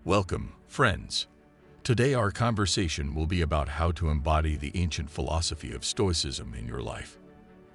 Welcome, friends. Today our conversation will be about how to embody the ancient philosophy of Stoicism in your life.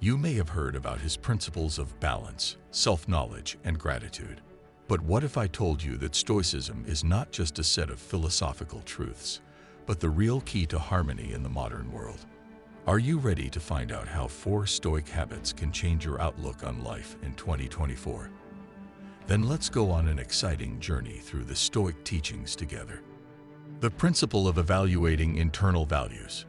You may have heard about his principles of balance, self-knowledge, and gratitude. But what if I told you that Stoicism is not just a set of philosophical truths, but the real key to harmony in the modern world? Are you ready to find out how 4 Stoic habits can change your outlook on life in 2024? Then let's go on an exciting journey through the Stoic teachings together. The principle of evaluating internal values.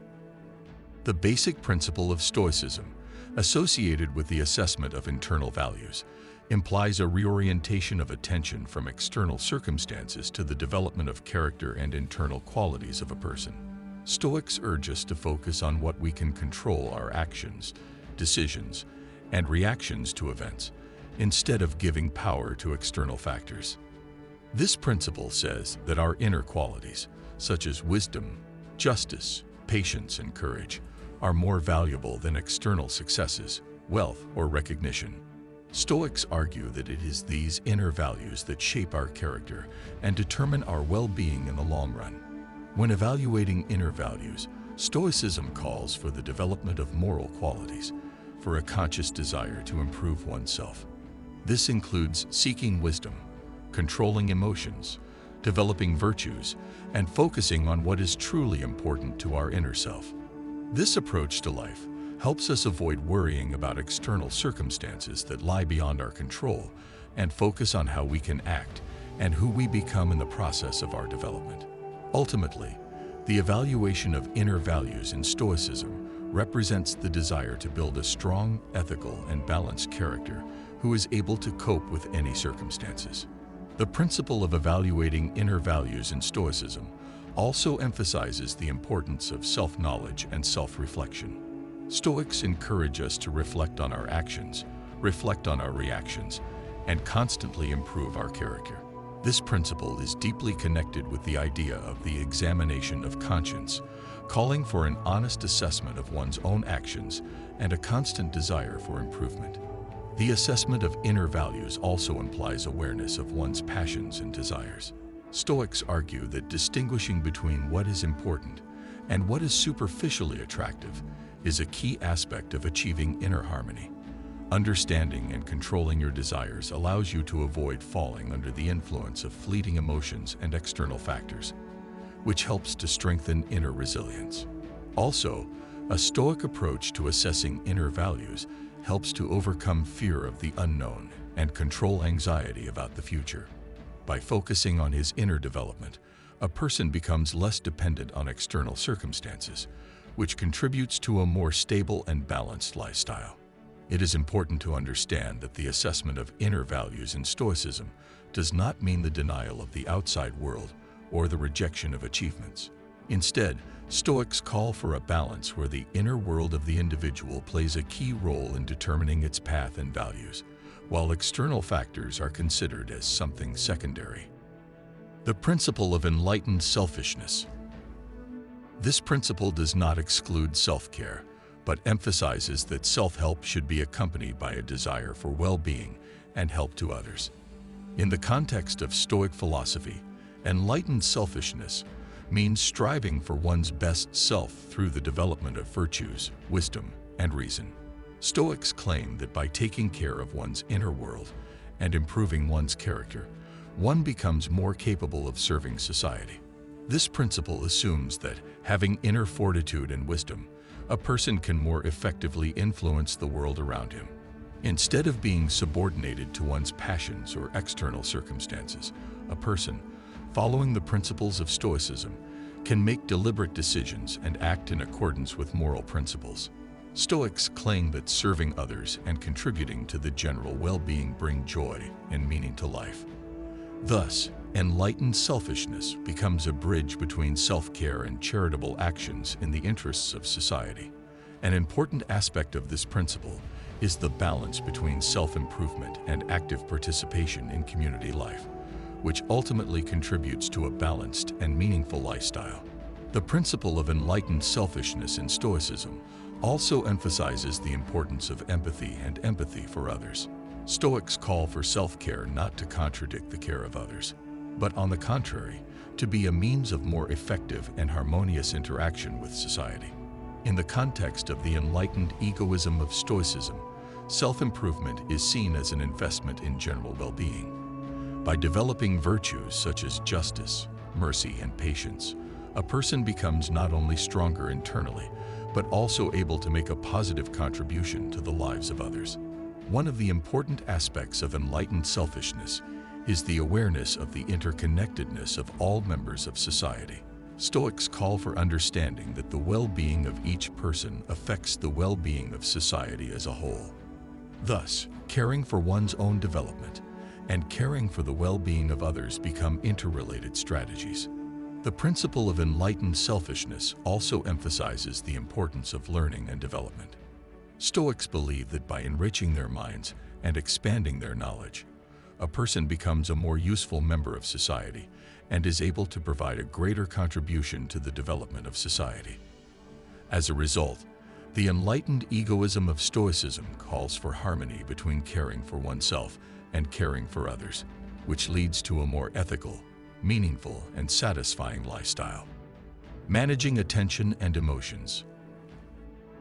The basic principle of Stoicism, associated with the assessment of internal values, implies a reorientation of attention from external circumstances to the development of character and internal qualities of a person. Stoics urge us to focus on what we can control: our actions, decisions, and reactions to events, instead of giving power to external factors. This principle says that our inner qualities, such as wisdom, justice, patience, and courage, are more valuable than external successes, wealth, or recognition. Stoics argue that it is these inner values that shape our character and determine our well-being in the long run. When evaluating inner values, Stoicism calls for the development of moral qualities, for a conscious desire to improve oneself. This includes seeking wisdom, controlling emotions, developing virtues, and focusing on what is truly important to our inner self. This approach to life helps us avoid worrying about external circumstances that lie beyond our control and focus on how we can act and who we become in the process of our development. Ultimately, the evaluation of inner values in Stoicism represents the desire to build a strong, ethical, and balanced character who is able to cope with any circumstances. The principle of evaluating inner values in Stoicism also emphasizes the importance of self-knowledge and self-reflection. Stoics encourage us to reflect on our actions, reflect on our reactions, and constantly improve our character. This principle is deeply connected with the idea of the examination of conscience, calling for an honest assessment of one's own actions and a constant desire for improvement. The assessment of inner values also implies awareness of one's passions and desires. Stoics argue that distinguishing between what is important and what is superficially attractive is a key aspect of achieving inner harmony. Understanding and controlling your desires allows you to avoid falling under the influence of fleeting emotions and external factors, which helps to strengthen inner resilience. Also, a Stoic approach to assessing inner values helps to overcome fear of the unknown and control anxiety about the future. By focusing on his inner development, a person becomes less dependent on external circumstances, which contributes to a more stable and balanced lifestyle. It is important to understand that the assessment of inner values in Stoicism does not mean the denial of the outside world or the rejection of achievements. Instead, Stoics call for a balance where the inner world of the individual plays a key role in determining its path and values, while external factors are considered as something secondary. The principle of enlightened selfishness. This principle does not exclude self-care, but emphasizes that self-help should be accompanied by a desire for well-being and help to others. In the context of Stoic philosophy, enlightened selfishness means striving for one's best self through the development of virtues, wisdom, and reason. Stoics claim that by taking care of one's inner world and improving one's character, one becomes more capable of serving society. This principle assumes that, having inner fortitude and wisdom, a person can more effectively influence the world around him. Instead of being subordinated to one's passions or external circumstances, a person, following the principles of Stoicism, can make deliberate decisions and act in accordance with moral principles. Stoics claim that serving others and contributing to the general well-being bring joy and meaning to life. Thus, enlightened selfishness becomes a bridge between self-care and charitable actions in the interests of society. An important aspect of this principle is the balance between self-improvement and active participation in community life, which ultimately contributes to a balanced and meaningful lifestyle. The principle of enlightened selfishness in Stoicism also emphasizes the importance of empathy and empathy for others. Stoics call for self-care not to contradict the care of others. but on the contrary, to be a means of more effective and harmonious interaction with society. In the context of the enlightened egoism of Stoicism, self-improvement is seen as an investment in general well-being. By developing virtues such as justice, mercy, and patience, a person becomes not only stronger internally, but also able to make a positive contribution to the lives of others. One of the important aspects of enlightened selfishness is the awareness of the interconnectedness of all members of society. Stoics call for understanding that the well-being of each person affects the well-being of society as a whole. Thus, caring for one's own development and caring for the well-being of others become interrelated strategies. The principle of enlightened selfishness also emphasizes the importance of learning and development. Stoics believe that by enriching their minds and expanding their knowledge, a person becomes a more useful member of society and is able to provide a greater contribution to the development of society. As a result, the enlightened egoism of Stoicism calls for harmony between caring for oneself and caring for others, which leads to a more ethical, meaningful, and satisfying lifestyle. Managing attention and emotions.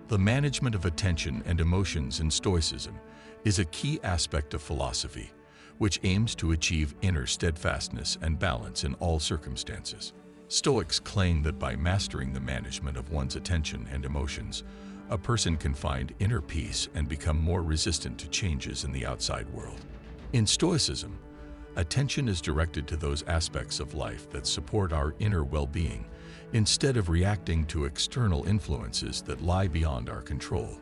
The management of attention and emotions in Stoicism is a key aspect of philosophy, which aims to achieve inner steadfastness and balance in all circumstances. Stoics claim that by mastering the management of one's attention and emotions, a person can find inner peace and become more resistant to changes in the outside world. In Stoicism, attention is directed to those aspects of life that support our inner well-being, instead of reacting to external influences that lie beyond our control.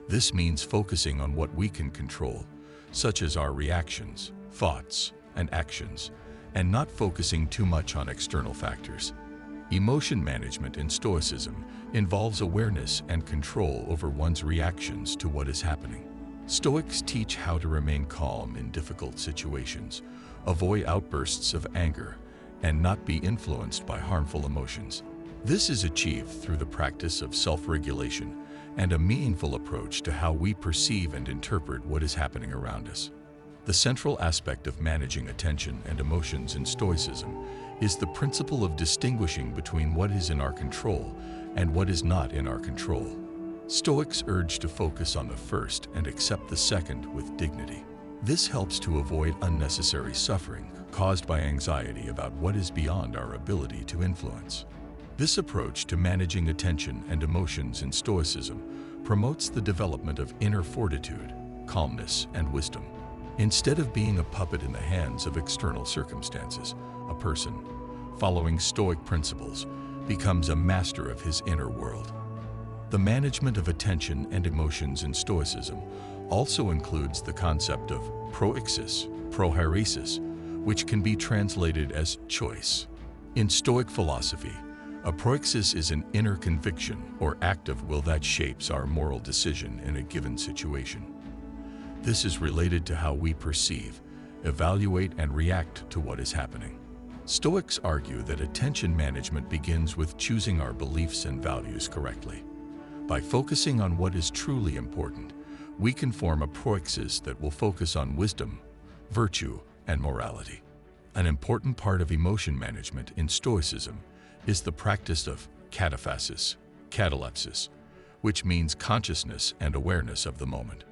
This means focusing on what we can control, such as our reactions, thoughts, and actions, and not focusing too much on external factors. Emotion management in Stoicism involves awareness and control over one's reactions to what is happening. Stoics teach how to remain calm in difficult situations, avoid outbursts of anger, and not be influenced by harmful emotions. This is achieved through the practice of self-regulation and a meaningful approach to how we perceive and interpret what is happening around us. The central aspect of managing attention and emotions in Stoicism is the principle of distinguishing between what is in our control and what is not in our control. Stoics urge to focus on the first and accept the second with dignity. This helps to avoid unnecessary suffering caused by anxiety about what is beyond our ability to influence. This approach to managing attention and emotions in Stoicism promotes the development of inner fortitude, calmness, and wisdom. Instead of being a puppet in the hands of external circumstances, a person, following Stoic principles, becomes a master of his inner world. The management of attention and emotions in Stoicism also includes the concept of proixis, prohairesis, which can be translated as choice. In Stoic philosophy, a proixis is an inner conviction or act of will that shapes our moral decision in a given situation. This is related to how we perceive, evaluate, and react to what is happening. Stoics argue that attention management begins with choosing our beliefs and values correctly. By focusing on what is truly important, we can form a proixis that will focus on wisdom, virtue, and morality. An important part of emotion management in Stoicism is the practice of kataphasis, catalepsis, which means consciousness and awareness of the moment.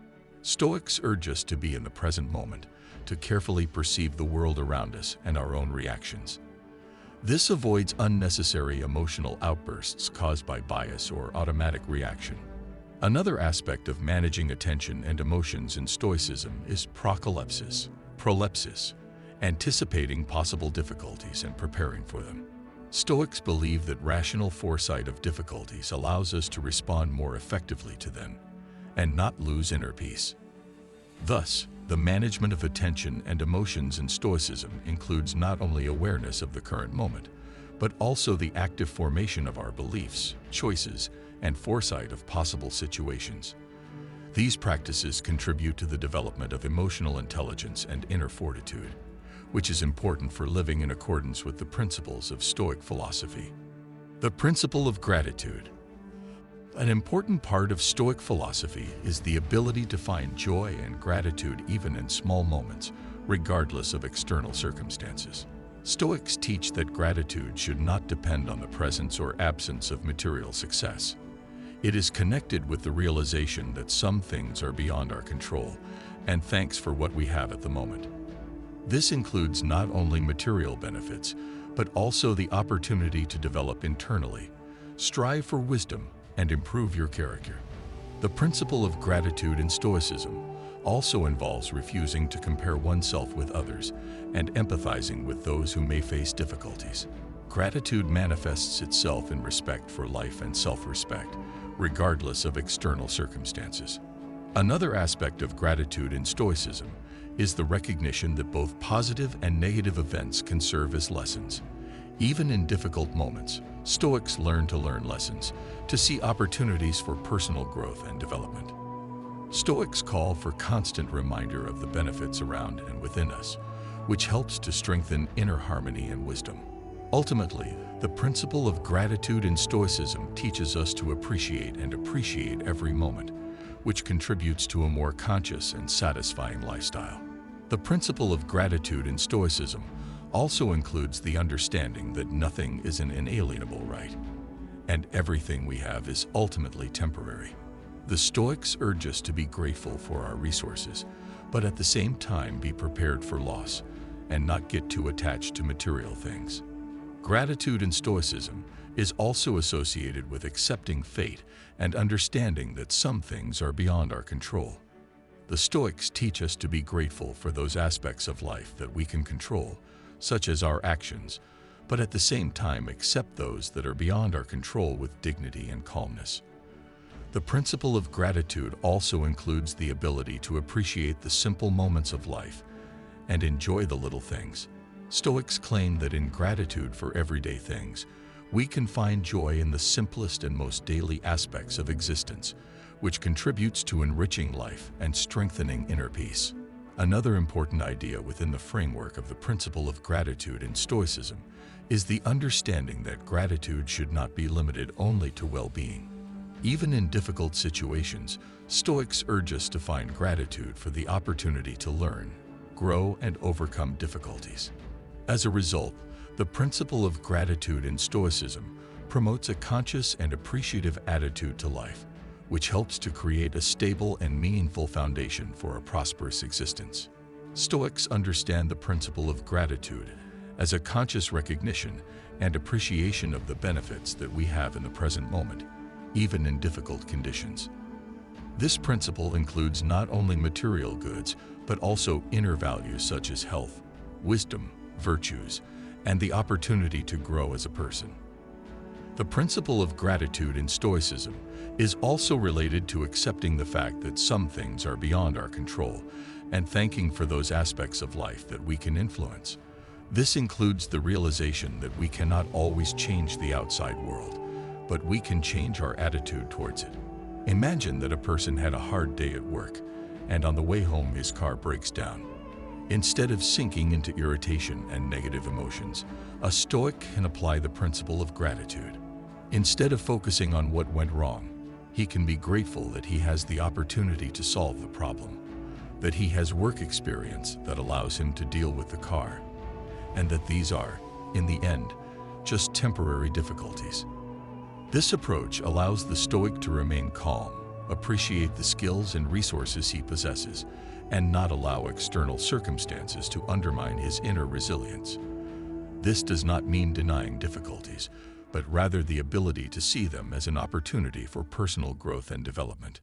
Stoics urge us to be in the present moment, to carefully perceive the world around us and our own reactions. This avoids unnecessary emotional outbursts caused by bias or automatic reaction. Another aspect of managing attention and emotions in Stoicism is prolepsis, anticipating possible difficulties and preparing for them. Stoics believe that rational foresight of difficulties allows us to respond more effectively to them and not lose inner peace. Thus, the management of attention and emotions in Stoicism includes not only awareness of the current moment, but also the active formation of our beliefs, choices, and foresight of possible situations. These practices contribute to the development of emotional intelligence and inner fortitude, which is important for living in accordance with the principles of Stoic philosophy. The principle of gratitude. An important part of Stoic philosophy is the ability to find joy and gratitude even in small moments, regardless of external circumstances. Stoics teach that gratitude should not depend on the presence or absence of material success. It is connected with the realization that some things are beyond our control, and thanks for what we have at the moment. This includes not only material benefits, but also the opportunity to develop internally, strive for wisdom, and improve your character. The principle of gratitude in Stoicism also involves refusing to compare oneself with others and empathizing with those who may face difficulties. Gratitude manifests itself in respect for life and self-respect, regardless of external circumstances. Another aspect of gratitude in Stoicism is the recognition that both positive and negative events can serve as lessons. Even in difficult moments, Stoics learn lessons, to see opportunities for personal growth and development. Stoics call for constant reminder of the benefits around and within us, which helps to strengthen inner harmony and wisdom. Ultimately, the principle of gratitude in Stoicism teaches us to appreciate every moment, which contributes to a more conscious and satisfying lifestyle. The principle of gratitude in Stoicism also includes the understanding that nothing is an inalienable right, and everything we have is ultimately temporary. The Stoics urge us to be grateful for our resources, but at the same time be prepared for loss and not get too attached to material things. Gratitude in Stoicism is also associated with accepting fate and understanding that some things are beyond our control. The Stoics teach us to be grateful for those aspects of life that we can control, such as our actions, but at the same time accept those that are beyond our control with dignity and calmness. The principle of gratitude also includes the ability to appreciate the simple moments of life and enjoy the little things. Stoics claim that in gratitude for everyday things, we can find joy in the simplest and most daily aspects of existence, which contributes to enriching life and strengthening inner peace. Another important idea within the framework of the principle of gratitude in Stoicism is the understanding that gratitude should not be limited only to well-being. Even in difficult situations, Stoics urge us to find gratitude for the opportunity to learn, grow, and overcome difficulties. As a result, the principle of gratitude in Stoicism promotes a conscious and appreciative attitude to life, which helps to create a stable and meaningful foundation for a prosperous existence. Stoics understand the principle of gratitude as a conscious recognition and appreciation of the benefits that we have in the present moment, even in difficult conditions. This principle includes not only material goods, but also inner values such as health, wisdom, virtues, and the opportunity to grow as a person. The principle of gratitude in Stoicism is also related to accepting the fact that some things are beyond our control and thanking for those aspects of life that we can influence. This includes the realization that we cannot always change the outside world, but we can change our attitude towards it. Imagine that a person had a hard day at work, and on the way home his car breaks down. Instead of sinking into irritation and negative emotions, a Stoic can apply the principle of gratitude. Instead of focusing on what went wrong, he can be grateful that he has the opportunity to solve the problem, that he has work experience that allows him to deal with the car, and that these are, in the end, just temporary difficulties. This approach allows the Stoic to remain calm, appreciate the skills and resources he possesses, and not allow external circumstances to undermine his inner resilience. This does not mean denying difficulties, but rather the ability to see them as an opportunity for personal growth and development.